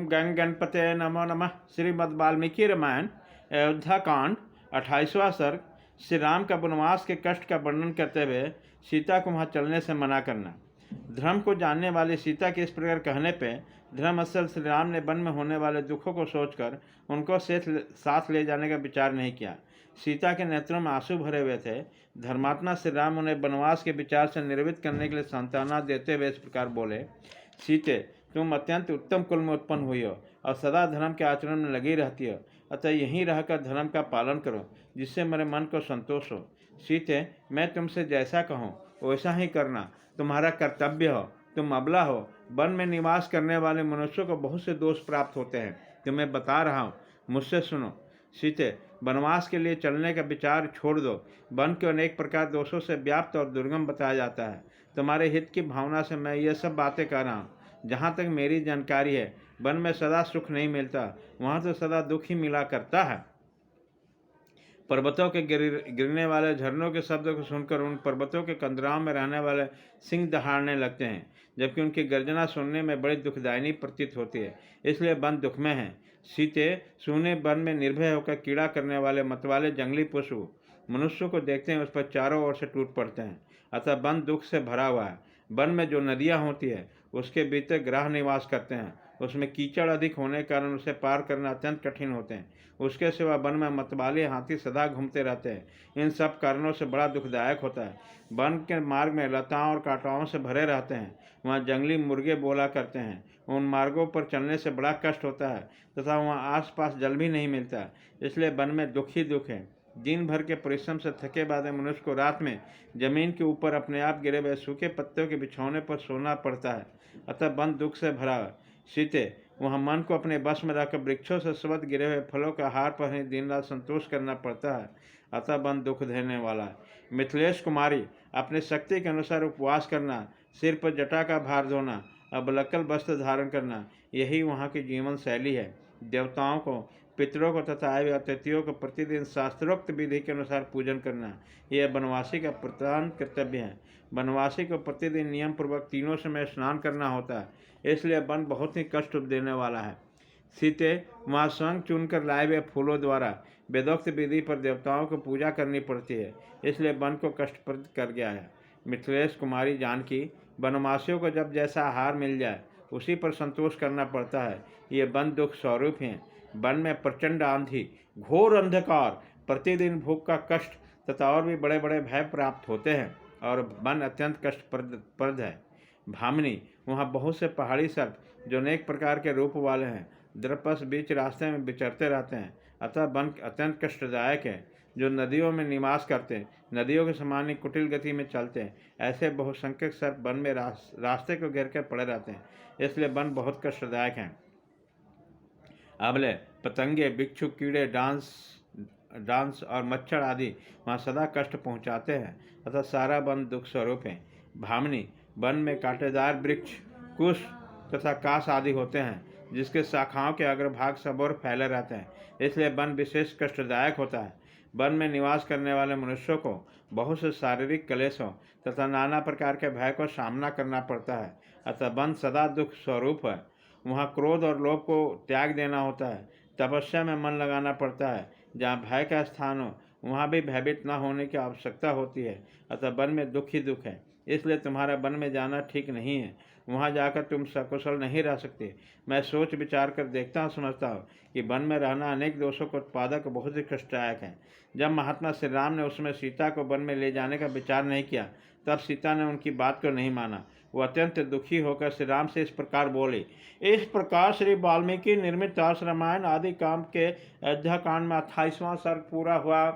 ओम गंग गणपते नमो नमः। श्रीमद् वाल्मीकि रामायण अयोध्या कांड 28वां सर्ग। श्री राम का वनवास के कष्ट का वर्णन करते हुए सीता को वहां चलने से मना करना। धर्म को जानने वाली सीता के इस प्रकार कहने पे धर्मस्थल श्री राम ने वन में होने वाले दुखों को सोचकर उनको साथ ले जाने का विचार नहीं किया। सीता के नेत्रों में आंसू भरे हुए थे। धर्मात्मा श्री राम उन्हें वनवास के विचार से निर्वित करने के लिए सांत्वना देते हुए इस प्रकार बोले, सीते, तुम अत्यंत उत्तम कुल में उत्पन्न हुई हो और सदा धर्म के आचरण में लगी रहती हो, अतः यहीं रहकर धर्म का पालन करो जिससे मेरे मन को संतोष हो। सीते, मैं तुमसे जैसा कहूँ वैसा ही करना तुम्हारा कर्तव्य हो। तुम अबला हो। वन में निवास करने वाले मनुष्यों को बहुत से दोष प्राप्त होते हैं, तुम्हें बता रहा हूँ, मुझसे सुनो। सीते, वनवास के लिए चलने का विचार छोड़ दो। वन को अनेक प्रकार दोषों से व्याप्त और दुर्गम बताया जाता है। तुम्हारे हित की भावना से मैं ये सब बातें कह रहा हूँ। जहाँ तक मेरी जानकारी है, वन में सदा सुख नहीं मिलता, वहाँ तो सदा दुख ही मिला करता है। पर्वतों के गिरने वाले झरनों के शब्द को सुनकर उन पर्वतों के कंदराओं में रहने वाले सिंह दहाड़ने लगते हैं, जबकि उनकी गर्जना सुनने में बड़ी दुखदायिनी प्रतीत होती है, इसलिए वन दुख में है। सीते, सूने वन में निर्भय होकर कीड़ा करने वाले मतवाले जंगली पशु मनुष्यों को देखते हैं, उस पर चारों ओर से टूट पड़ते हैं, अतः वन दुख से भरा हुआ है। वन में जो नदियाँ होती है उसके भीतर ग्राह निवास करते हैं, उसमें कीचड़ अधिक होने के कारण उसे पार करना अत्यंत कठिन होते हैं। उसके सिवा वन में मतवाले हाथी सदा घूमते रहते हैं। इन सब कारणों से बड़ा दुखदायक होता है। वन के मार्ग में लताओं और कांटाओं से भरे रहते हैं, वहाँ जंगली मुर्गे बोला करते हैं। उन मार्गों पर चलने से बड़ा कष्ट होता है तथा वहाँ आसपास जल भी नहीं मिलता, इसलिए वन में दुख ही दुख है। दिन भर के परिश्रम से थके बाद मनुष्य को रात में जमीन के ऊपर अपने आप गिरे हुए सूखे पत्तों के बिछौने पर सोना पड़ता है, अतः वन दुख से भरा है। सीते, वहाँ मन को अपने बस में रखकर वृक्षों से स्वतः गिरे हुए फलों का हार पर ही दिन रात संतोष करना पड़ता है, अतः वन दुख देने वाला है। मिथिलेश कुमारी, अपनी शक्ति के अनुसार उपवास करना, सिर पर जटा का भार धोना, अबलकल वस्त्र धारण करना, यही वहाँ की जीवन शैली है। देवताओं को, पितरों को तथा आयु अतिथियों को प्रतिदिन शास्त्रोक्त विधि के अनुसार पूजन करना, यह वनवासी का प्रधान कर्तव्य है। वनवासी को प्रतिदिन नियम पूर्वक तीनों समय स्नान करना होता है, इसलिए वन बहुत ही कष्ट देने वाला है। सीते, वहाँ स्वयं चुनकर लाए हुए फूलों द्वारा वेदोक्त विधि पर देवताओं को पूजा करनी पड़ती है, इसलिए वन को कष्टप्रद कर गया है। मिथिलेश कुमारी जानकी, वनवासियों को जब जैसा आहार मिल जाए उसी पर संतोष करना पड़ता है, ये वन दुख स्वरूप हैं। वन में प्रचंड आंधी, घोर अंधकार, प्रतिदिन भूख का कष्ट तथा और भी बड़े बड़े भय प्राप्त होते हैं और वन अत्यंत कष्टप्रद है। भामिनी, वहाँ बहुत से पहाड़ी सर्प जो अनेक प्रकार के रूप वाले हैं द्रपस बीच रास्ते में विचरते रहते हैं, अतः वन अत्यंत कष्टदायक है। जो नदियों में निवास करते हैं, नदियों के समान ही कुटिल गति में चलते हैं, ऐसे बहुसंख्यक सर्प वन में रास्ते को घेर कर पड़े रहते हैं, इसलिए वन बहुत कष्टदायक है। अबले, पतंगे, बिच्छू, कीड़े, डांस और मच्छर आदि वहाँ सदा कष्ट पहुँचाते हैं, अतः सारा वन दुख स्वरूप है। भामिनी, वन में कांटेदार वृक्ष, कुश तथा कास आदि होते हैं, जिसके शाखाओं के अग्रभाग सब ओर फैले रहते हैं, इसलिए वन विशेष कष्टदायक होता है। वन में निवास करने वाले मनुष्यों को बहुत से शारीरिक क्लेशों तथा नाना प्रकार के भय को सामना करना पड़ता है, अतः वन सदा दुख स्वरूप है। वहाँ क्रोध और लोभ को त्याग देना होता है, तपस्या में मन लगाना पड़ता है। जहाँ भय का स्थान हो वहाँ भी भयभीत न होने की आवश्यकता होती है, अतः वन में दुख ही दुख है, इसलिए तुम्हारा वन में जाना ठीक नहीं है। वहाँ जाकर तुम सकुशल नहीं रह सकते। मैं सोच विचार कर देखता समझता हूँ कि वन में रहना अनेक दोषों को उत्पादक बहुत ही कष्टदायक है। जब महात्मा श्री राम ने उसमें सीता को वन में ले जाने का विचार नहीं किया, तब सीता ने उनकी बात को नहीं माना। वो अत्यंत दुखी होकर श्री राम से इस प्रकार बोली। इस प्रकार श्री वाल्मीकि निर्मित रामायण आदि काम के अयोध्या कांड में 28वां सर्ग पूरा हुआ।